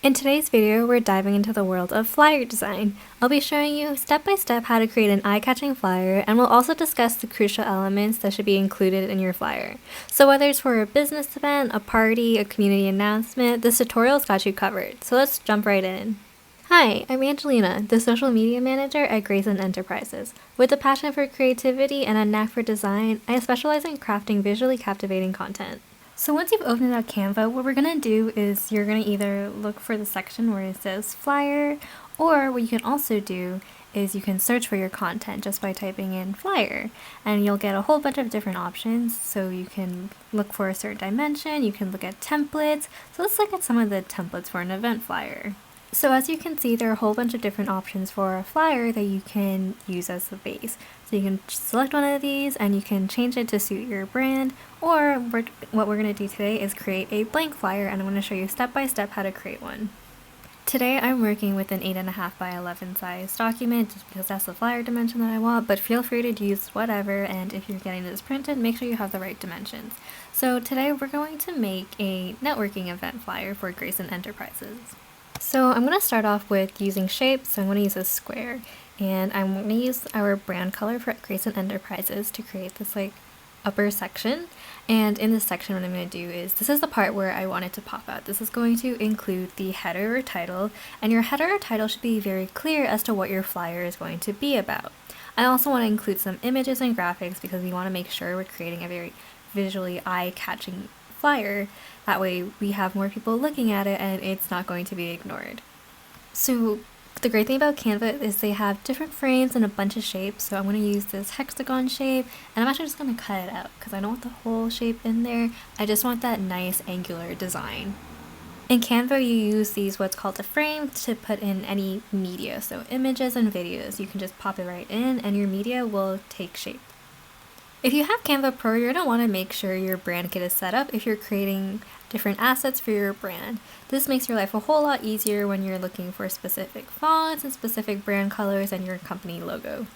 In today's video, we're diving into the world of flyer design. I'll be showing you step by step how to create an eye-catching flyer, and we'll also discuss the crucial elements that should be included in your flyer. So whether it's for a business event, a party, a community announcement, this tutorial's got you covered. So let's jump right in. Hi, I'm Angelina, the social media manager at Greyson Enterprises. With a passion for creativity and a knack for design, I specialize in crafting visually captivating content. So once you've opened up Canva, what we're going to do is you're going to either look for the section where it says flyer, or what you can also do is you can search for your content just by typing in flyer, and you'll get a whole bunch of different options. So you can look for a certain dimension, you can look at templates. So let's look at some of the templates for an event flyer. So as you can see, there are a whole bunch of different options for a flyer that you can use as the base. So you can select one of these and you can change it to suit your brand, or what we're going to do today is create a blank flyer, and I'm going to show you step by step how to create one. Today I'm working with an 8.5 by 11 size document just because that's the flyer dimension that I want, but feel free to use whatever, and if you're getting this printed, make sure you have the right dimensions. So today we're going to make a networking event flyer for Greyson Enterprises. So I'm going to start off with using shapes. So I'm going to use a square, and I'm going to use our brand color for Greyson Enterprises to create this upper section. And in this section, what I'm going to do is, this is the part where I want it to pop out. This is going to include the header or title, and your header or title should be very clear as to what your flyer is going to be about. I also want to include some images and graphics because we want to make sure we're creating a very visually eye-catching flyer. That way we have more people looking at it and it's not going to be ignored. So the great thing about Canva is they have different frames and a bunch of shapes. So I'm going to use this hexagon shape, and I'm actually just going to cut it out because I don't want the whole shape in there. I just want that nice angular design. In Canva, you use these what's called a frame to put in any media. So images and videos, you can just pop it right in and your media will take shape. If you have Canva Pro, you're going to want to make sure your brand kit is set up if you're creating different assets for your brand. This makes your life a whole lot easier when you're looking for specific fonts and specific brand colors and your company logo.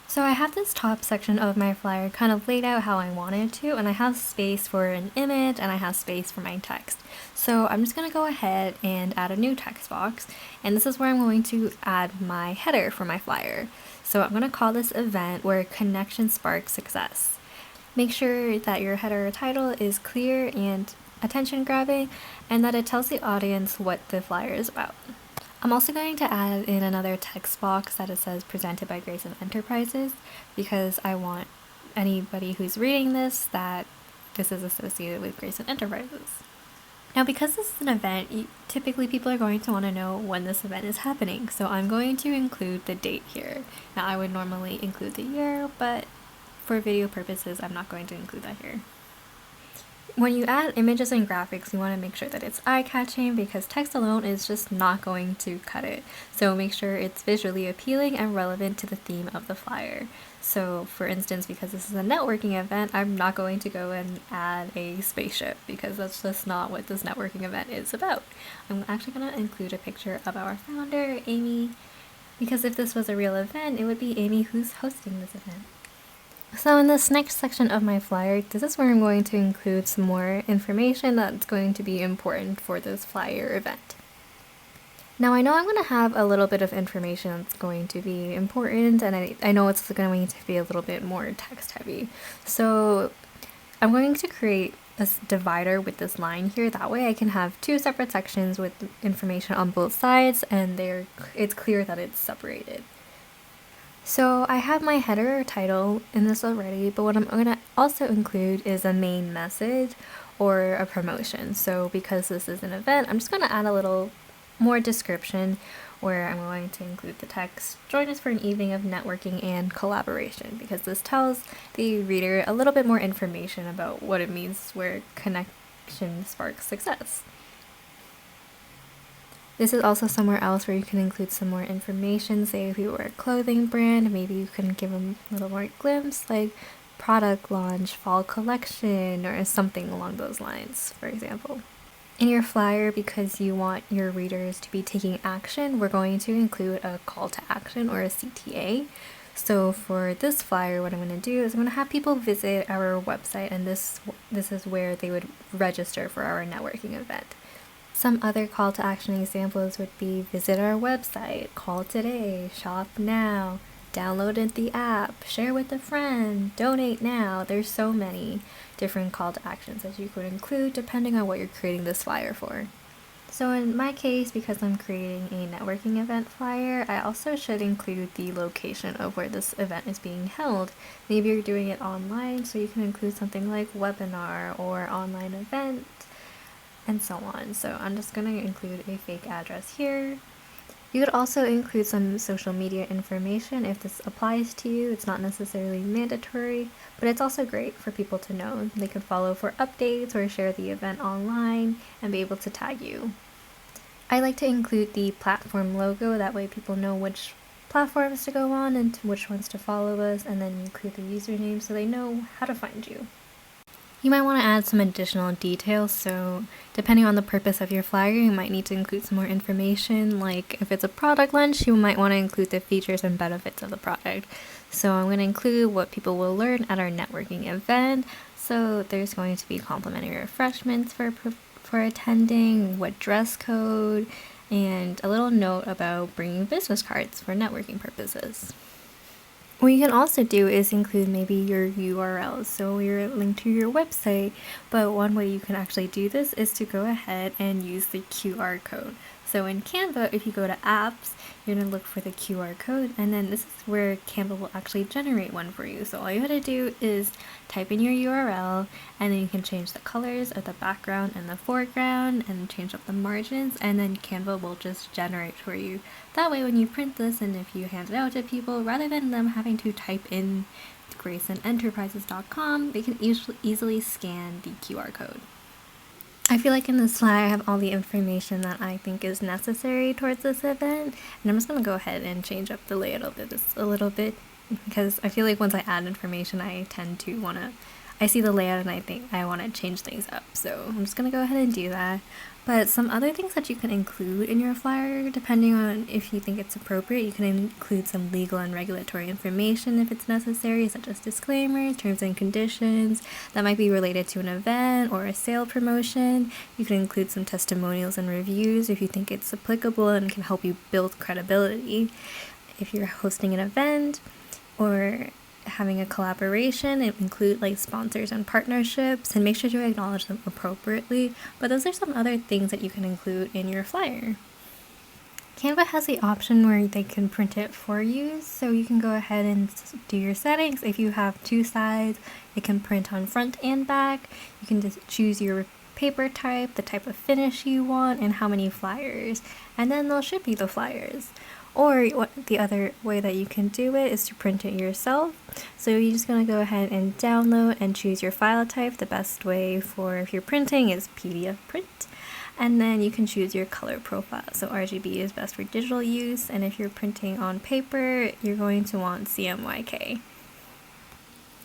So I have this top section of my flyer kind of laid out how I want it to, and I have space for an image and I have space for my text. So I'm just going to go ahead and add a new text box, and this is where I'm going to add my header for my flyer. So I'm going to call this event where connection sparks success. Make sure that your header or title is clear and attention grabbing, and that it tells the audience what the flyer is about. I'm also going to add in another text box that it says presented by Greyson Enterprises, because I want anybody who's reading this that this is associated with Greyson Enterprises. Now, because this is an event, typically people are going to want to know when this event is happening, so I'm going to include the date here. Now, I would normally include the year, but for video purposes, I'm not going to include that here. When you add images and graphics, you want to make sure that it's eye-catching, because text alone is just not going to cut it. So make sure it's visually appealing and relevant to the theme of the flyer. So for instance, because this is a networking event, I'm not going to go and add a spaceship because that's just not what this networking event is about. I'm actually going to include a picture of our founder, Amy, because if this was a real event, it would be Amy who's hosting this event. So in this next section of my flyer, this is where I'm going to include some more information that's going to be important for this flyer event. Now, I know I'm going to have a little bit of information that's going to be important, and I know it's going to be a little bit more text heavy. So I'm going to create a divider with this line here. That way I can have two separate sections with information on both sides, and it's clear that it's separated. So I have my header or title in this already, but what I'm going to also include is a main message or a promotion. So because this is an event, I'm just going to add a little more description where I'm going to include the text, join us for an evening of networking and collaboration, because this tells the reader a little bit more information about what it means where connection sparks success. This is also somewhere else where you can include some more information. Say if you were a clothing brand, maybe you can give them a little more glimpse, like product launch, fall collection, or something along those lines, for example. In your flyer, because you want your readers to be taking action, we're going to include a call to action or a CTA. So for this flyer, what I'm going to do is I'm going to have people visit our website, and this is where they would register for our networking event. Some other call to action examples would be visit our website, call today, shop now, download the app, share with a friend, donate now. There's so many different call to actions that you could include depending on what you're creating this flyer for. So in my case, because I'm creating a networking event flyer, I also should include the location of where this event is being held. Maybe you're doing it online, so you can include something like webinar or online event and so on. So I'm just going to include a fake address here. You could also include some social media information if this applies to you. It's not necessarily mandatory, but it's also great for people to know. They could follow for updates or share the event online and be able to tag you. I like to include the platform logo, that way people know which platforms to go on and which ones to follow us, and then include the username so they know how to find you. You might want to add some additional details, so depending on the purpose of your flyer, you might need to include some more information, like if it's a product lunch, you might want to include the features and benefits of the product. So I'm going to include what people will learn at our networking event, so there's going to be complimentary refreshments for attending, what dress code, and a little note about bringing business cards for networking purposes. What you can also do is include maybe your URLs, so your link to your website, but one way you can actually do this is to go ahead and use the QR code. So in Canva, if you go to apps, you're going to look for the QR code, and then this is where Canva will actually generate one for you. So all you have to do is type in your URL, and then you can change the colors of the background and the foreground, and change up the margins, and then Canva will just generate for you. That way when you print this and if you hand it out to people, rather than them having to type in GreysonEnterprises.com, they can easily scan the QR code. I feel like in this slide I have all the information that I think is necessary towards this event, and I'm just going to go ahead and change up the layout of this a little bit, because I feel like once I add information I tend to I see the layout and I think I want to change things up, so I'm just going to go ahead and do that. But some other things that you can include in your flyer, depending on if you think it's appropriate, you can include some legal and regulatory information if it's necessary, such as disclaimers, terms and conditions that might be related to an event or a sale promotion. You can include some testimonials and reviews if you think it's applicable and can help you build credibility. If you're hosting an event or having a collaboration, it include like sponsors and partnerships, and make sure to acknowledge them appropriately. But those are some other things that you can include in your flyer. Canva has the option where they can print it for you, so you can go ahead and do your settings. If you have two sides, it can print on front and back. You can just choose your paper type, the type of finish you want, and how many flyers, and then they'll ship you the flyers. Or the other way that you can do it is to print it yourself. So you're just going to go ahead and download and choose your file type. The best way for if you're printing is PDF print. And then you can choose your color profile. So RGB is best for digital use. And if you're printing on paper, you're going to want CMYK.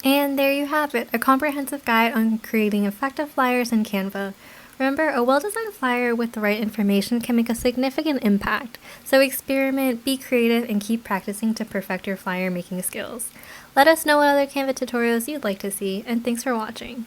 And there you have it, a comprehensive guide on creating effective flyers in Canva. Remember, a well-designed flyer with the right information can make a significant impact. So experiment, be creative, and keep practicing to perfect your flyer making skills. Let us know what other Canva tutorials you'd like to see, and thanks for watching.